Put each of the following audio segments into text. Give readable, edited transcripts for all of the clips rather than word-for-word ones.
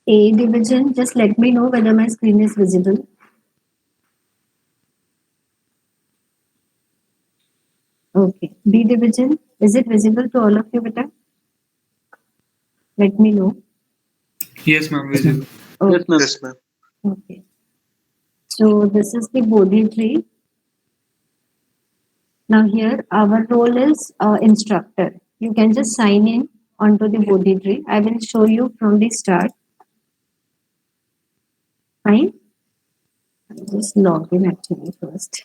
A division, just let me know whether my screen is visible. Okay. B division, is it visible to all of you, beta? Let me know. Yes, ma'am. Visible. Okay. Yes, ma'am. Okay. So this is the Bodhi tree. Now here our role is instructor. You can just sign in onto the Bodhi tree. I will show you from the start. Fine. I'll just log in actually first.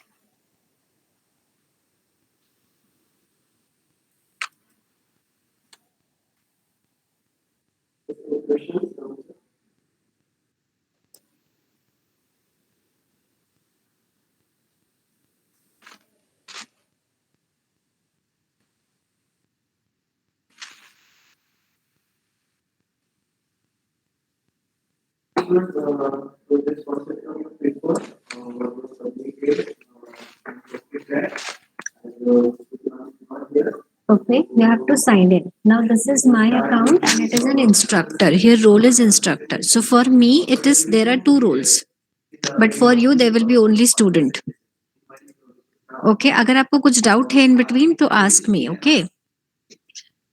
Okay, you have to sign in. Now this is my account and it is an instructor. Here role is instructor. So for me it is there are two roles. But for you there will be only student. Okay, अगर आपको कुछ doubt है in between तो ask me. Okay.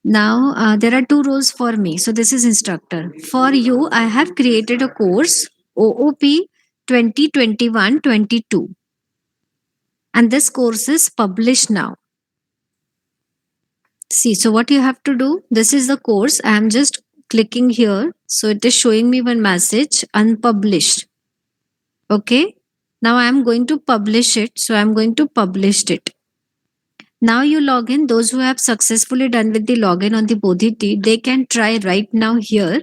Now there are two roles for me. So this is instructor. For you I have created a course OOP 2021-22 and this course is published now. See, so what you have to do, this is the course. I am just clicking here. So it is showing me one message, unpublished. Okay. Now I am going to publish it. So I am going to publish it. Now you log in. Those who have successfully done with the login on the Bodhi tree, they can try right now here.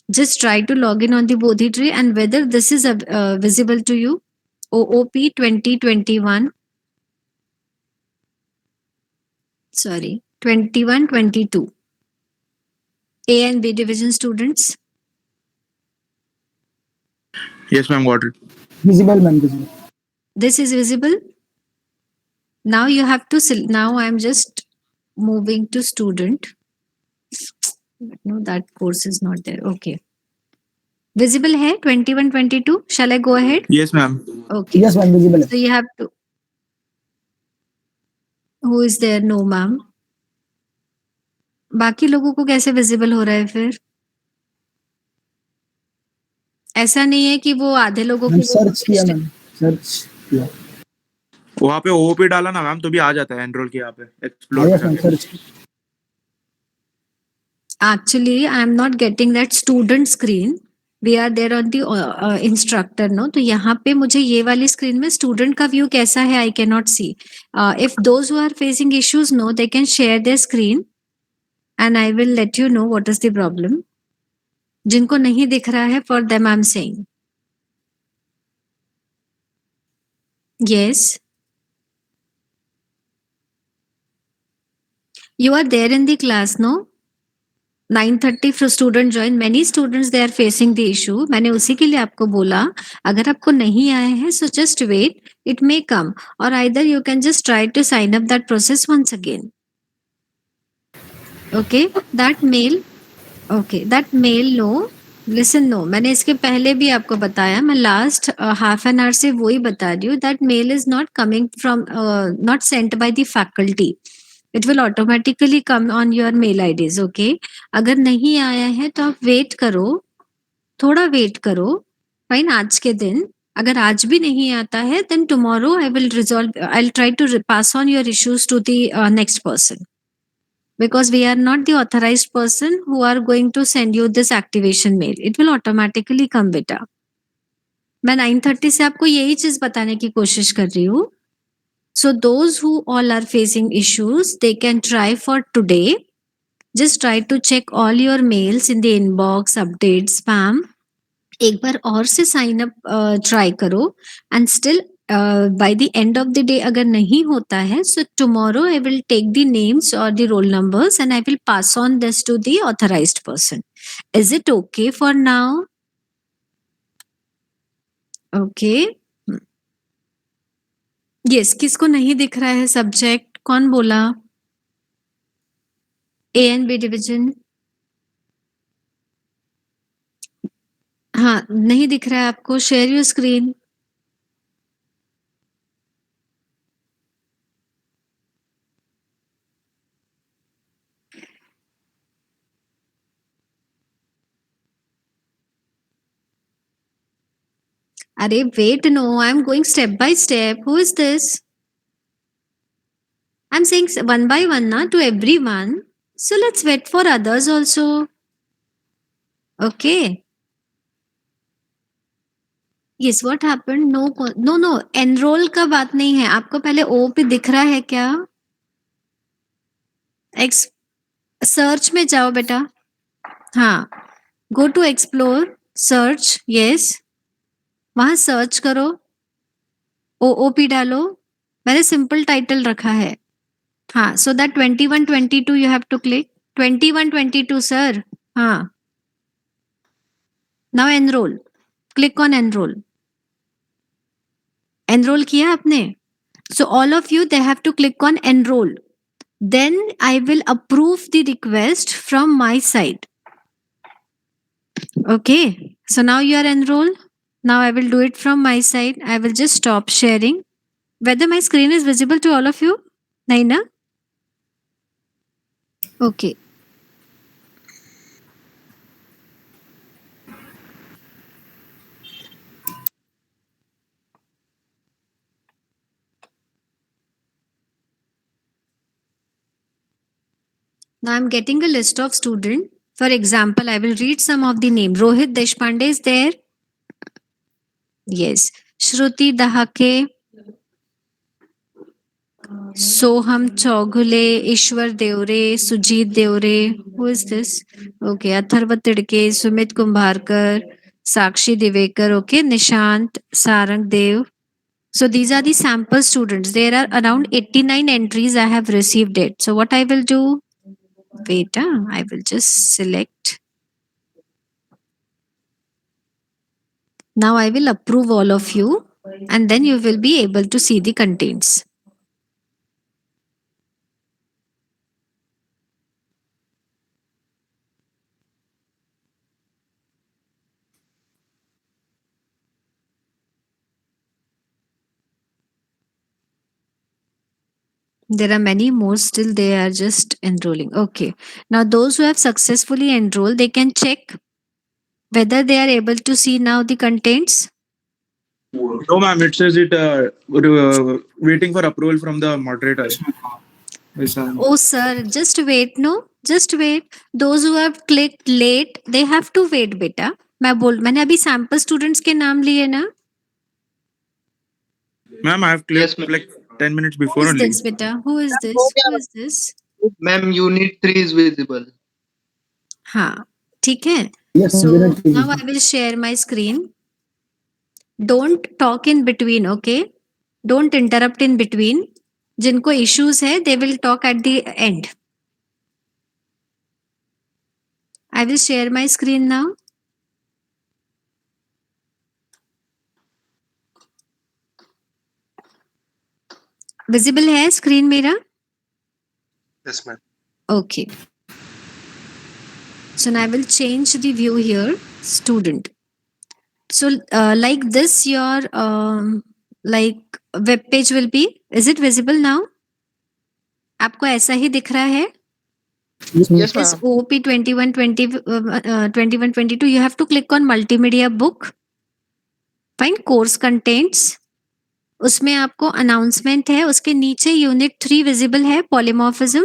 Just try to log in on the Bodhi tree and whether this is visible to you. OOP 2021. Sorry, 21-22. A and B division students. Yes, ma'am. Got it. Visible, ma'am. Visible. This is visible. Now you have to, now I'm just moving to student. No, that course is not there. Okay. Visible hai 21-22. Shall I go ahead? Yes, ma'am. Okay. Yes, ma'am. Visible. So you have to. Who is there? No, ma'am. बाकी लोगों को कैसे visible हो रहा है फिर? ऐसा नहीं है कि वो आधे लोगों को सर्च किया मैम, सर्च किया वहाँ पे ओओपी डाला ना मैम तो भी आ जाता है एनरोल के यहाँ पे explore. Actually, I am not getting that student screen. We are there on the instructor, no? तो यहाँ पे मुझे ये वाली स्क्रीन में स्टूडेंट का व्यू कैसा है I cannot see. If those who are facing issues, no, they can share their screen and I will let you know what is the problem. जिनको नहीं दिख रहा है, for them I am saying. Yes. You are there in the class, no? 9:30 for student join. Many students they are facing the issue. मैंने उसी के लिए आपको बोला अगर आपको नहीं आए हैं so just wait, it may come or either you can just try to sign up that process once again. Okay, that mail. Okay, that mail no. Listen no. मैंने इसके पहले भी आपको बताया मैं last half an hour से वही बता रही हूँ that mail is not coming from not sent by the faculty. It will automatically come on your mail IDs, okay? अगर नहीं आया है तो आप वेट करो, थोड़ा वेट करो, फाइन आज के दिन अगर आज भी नहीं आता है then tomorrow I will resolve, I'll try to pass on your issues to the next person because we are not the authorized person who are going to send you this activation mail. It will automatically come बेटा. मैं 9:30 से आपको यही चीज बताने की कोशिश कर रही हूँ. So those who all are facing issues, they can try for today. Just try to check all your mails in the inbox, update, spam. एक बार और से sign up try करो and still by the end of the day अगर नहीं होता है so tomorrow I will take the names or the roll numbers and I will pass on this to the authorized person. Is it okay for now? Okay. Yes किसको नहीं दिख रहा है subject कौन बोला ए एंड बी डिवीजन हाँ, नहीं दिख रहा है आपको? Share your screen. अरे wait, no, I am going step by step. Who is this? I'm saying one by one na, to everyone. So let's wait for others also. Okay. Yes, what happened? No, no, no. Enroll का बात नहीं है. आपको पहले O पे दिख रहा है क्या? Ex search में जाओ बेटा. हाँ. Go to explore. Search. Yes. वहाँ search करो. OOP डालो. मैंने simple title रखा है. हाँ. So that 21-22 you have to click. 21-22 sir. हाँ. Now enroll. Click on enroll. Enroll किया आपने? So all of you, they have to click on enroll. Then I will approve the request from my side. Okay. So now you are enrolled. Now I will do it from my side. I will just stop sharing. Whether my screen is visible to all of you? Nahi na? Okay. Now I'm getting a list of students. For example, I will read some of the name. Rohit Deshpande is there. Yes. Shruti Dahake. Soham Chaugule, Ishwar Deore, Sujit Deore. Who is this? Okay. Atharva Tidke, Sumit Kumbharkar, Sakshi Divekar. Okay. Nishant Sarang Dev. So these are the sample students. There are around 89 entries I have received it. So what I will do? Wait, I will just select. Now I will approve all of you and then you will be able to see the contents. There are many more still, they are just enrolling. Okay. Now those who have successfully enrolled, they can check whether they are able to see now the contents. No, ma'am. It says waiting for approval from the moderator. Oh sir, just wait, no? Just wait. Those who have clicked late, they have to wait बेटा. मैंने अभी sample students के नाम लिए ना? Ma'am, I have clicked Yes, ma'am. like 10 minutes Who before is only. this बेटा? Who is this? Who is this? Ma'am, unit 3 is visible. हाँ, ठीक है. Yes, So unit three. now I will share my screen. Don't talk in between, okay? Don't interrupt in between. जिनको issues है, they will talk at the end. I will share my screen now. Visible है screen मेरा? Yes, ma'am. Okay. So now I will change the view here, student. So like this, your like web page will be. Is it visible now? आपको ऐसा ही दिख रहा है? Yes, ma'am. Yes, This ma'am. OP 2120 2122. You have to click on multimedia book. Find course contents. उसमें आपको announcement है. उसके नीचे unit 3 visible है, polymorphism.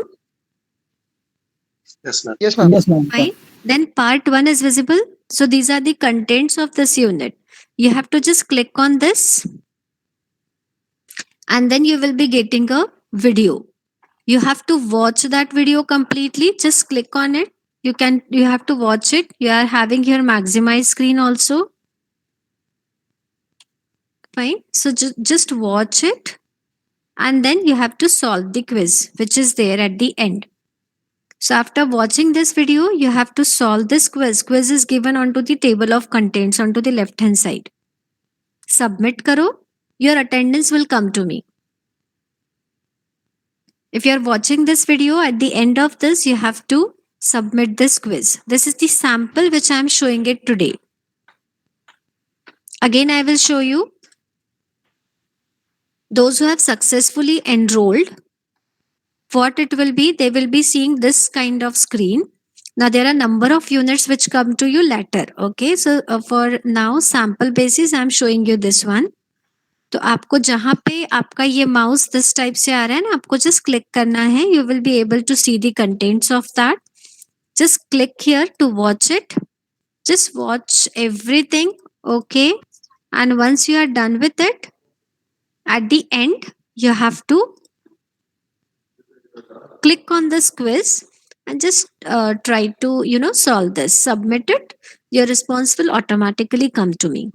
Yes, ma'am. Yes, ma'am. Yes, ma'am. Fine. Then part 1 is visible. So these are the contents of this unit. You have to just click on this and then you will be getting a video. You have to watch that video completely. Just click on it. You have to watch it. You are having here maximize screen also. Fine. So just watch it and then you have to solve the quiz which is there at the end. So after watching this video, you have to solve this quiz. Quiz is given onto the table of contents onto the left hand side. Submit karo. Your attendance will come to me. If you are watching this video, at the end of this, you have to submit this quiz. This is the sample which I am showing it today. Again, I will show you those who have successfully enrolled. What it will be, they will be seeing this kind of screen. Now there are number of units which come to you later. Okay, so for now sample basis I am showing you this one. तो आपको जहां पे आपका ये mouse this type से आ रहा है ना, आपको जस्ट क्लिक करना है. You will be able to see the contents of that. Just click here to watch it. Just watch everything. Okay, and once you are done with it, at the end you have to click on this quiz and just try to solve this, submit it. Your response will automatically come to me.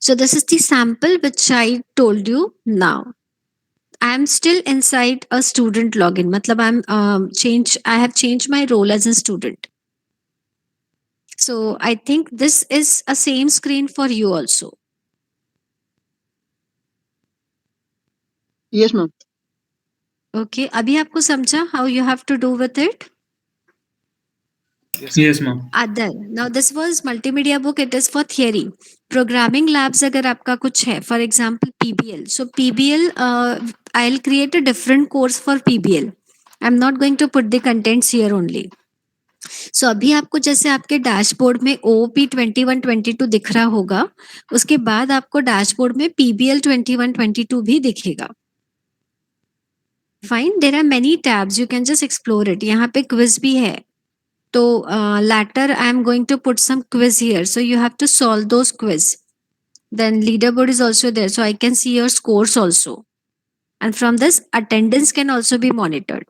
So this is the sample which I told you. Now I am still inside a student login. Matlab I have changed my role as a student. So I think this is a same screen for you also. Yes, ma'am. Okay, अभी आपको समझा how you have to do with it? Yes, ma'am. Other. Now this was multimedia book. It is for theory. Programming labs अगर आपका कुछ है, for example PBL. So PBL, I'll create a different course for PBL. I'm not going to put the contents here only. So अभी आपको जैसे आपके dashboard में OOP 21-22 दिख रहा होगा, उसके बाद आपको डैशबोर्ड में PBL 21-22 भी दिखेगा. Fine, there are many tabs. You can just explore it. यहाँ पे quiz भी है. So later I am going to put some quiz here. So you have to solve those quiz. Then leaderboard is also there. So I can see your scores also. And from this, attendance can also be monitored.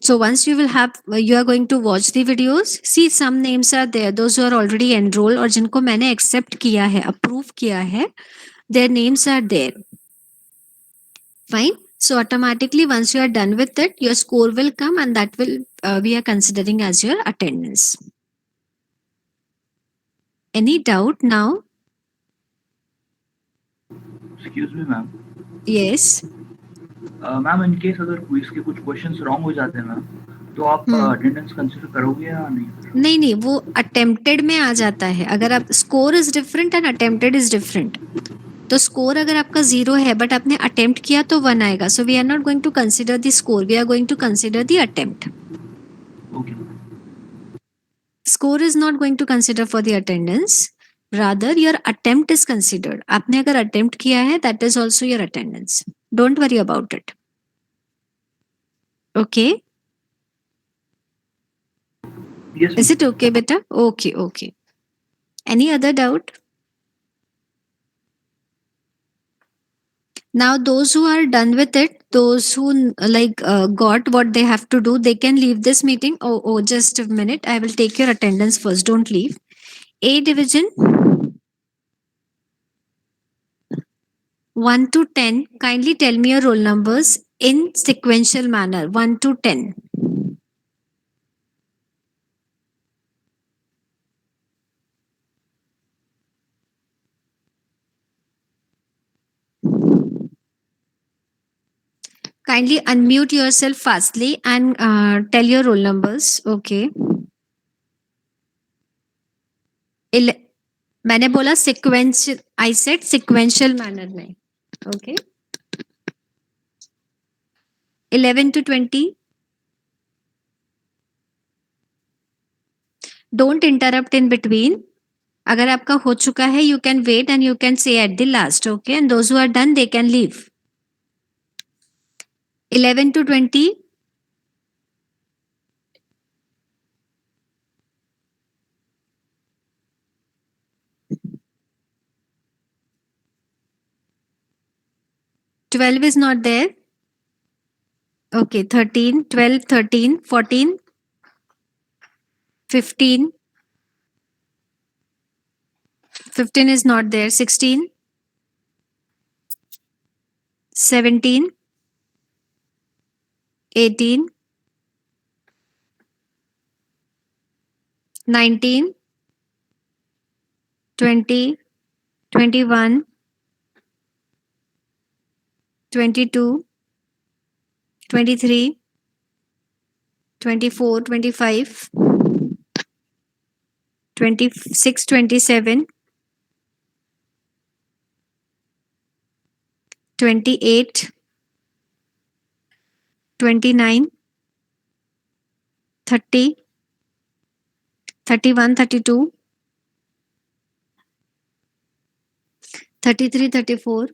So once you will have, you are going to watch the videos. See, some names are there. Those who are already enrolled और जिनको मैंने accept किया है, approve किया है, their names are there. Fine. So automatically once you are done with it, your score will come and that will we are considering as your attendance. Any doubt now? Excuse me, ma'am. Yes. Ma'am in case अगर quiz के कुछ questions wrong हो जाते हैं ma'am, तो आप attendance consider करोगे या नहीं? नहीं, वो अटेम्प्टेड में आ जाता है. अगर आप score is different and attempted is different. तो स्कोर अगर आपका 0 है बट आपने अटेम्प्ट किया तो 1 आएगा. So we are not going to consider the score, we are going to consider the attempt. Okay. Score is not going to consider for the attendance, rather your attempt is considered. आपने अगर attempt किया है that is also your attendance. Don't worry about it. Okay, Yes, is it okay beta? Okay, okay. Any other doubt? Now those who are done with it, those who got what they have to do, they can leave this meeting. Oh, just a minute, I will take your attendance first, don't leave. A division 1 to 10, kindly tell me your roll numbers in sequential manner. 1 to 10. Kindly unmute yourself fastly and tell your roll numbers. Okay. मैंने बोला sequential, I said sequential manner में. Okay. 11 to 20. Don't interrupt in between. अगर आपका हो चुका है, you can wait and you can say at the last. Okay. And those who are done, they can leave. 11 to 20. 12 is not there. Okay, 13, 12, 13, 14, 15. 15 is not there. 16, 17, 18, 19, 20, 21, 22, 23, 24, 25, 26, 27, 28, 29, 30, 31, 32, 33, 34,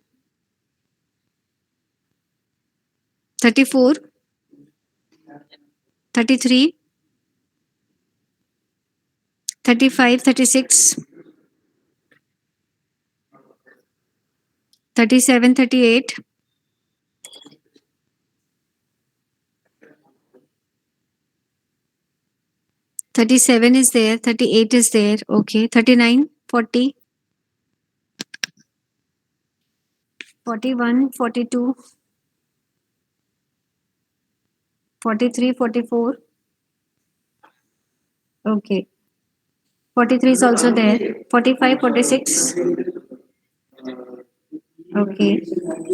34, 33, 35, 36, 37, 38, 37 is there, 38 is there, okay, 39, 40, 41, 42, 43, 44, okay, 43 is also there, 45, 46, okay,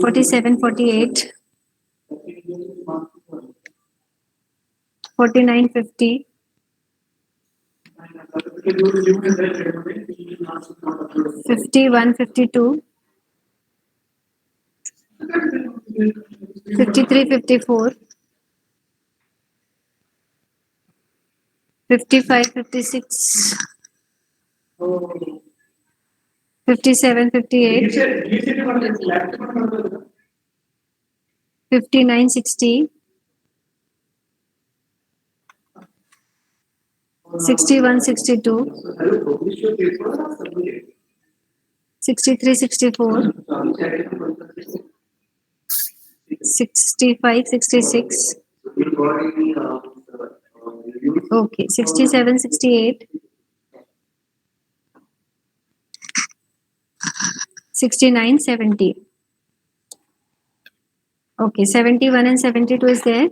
47, 48, 49, 50, 51, 52, 53, 54, 55, 56, 57, 58, 59, 60, 61, 62, 63, 64, 65, 66, okay, 67, 68, 69, 70. Okay, 71 and 72 is there.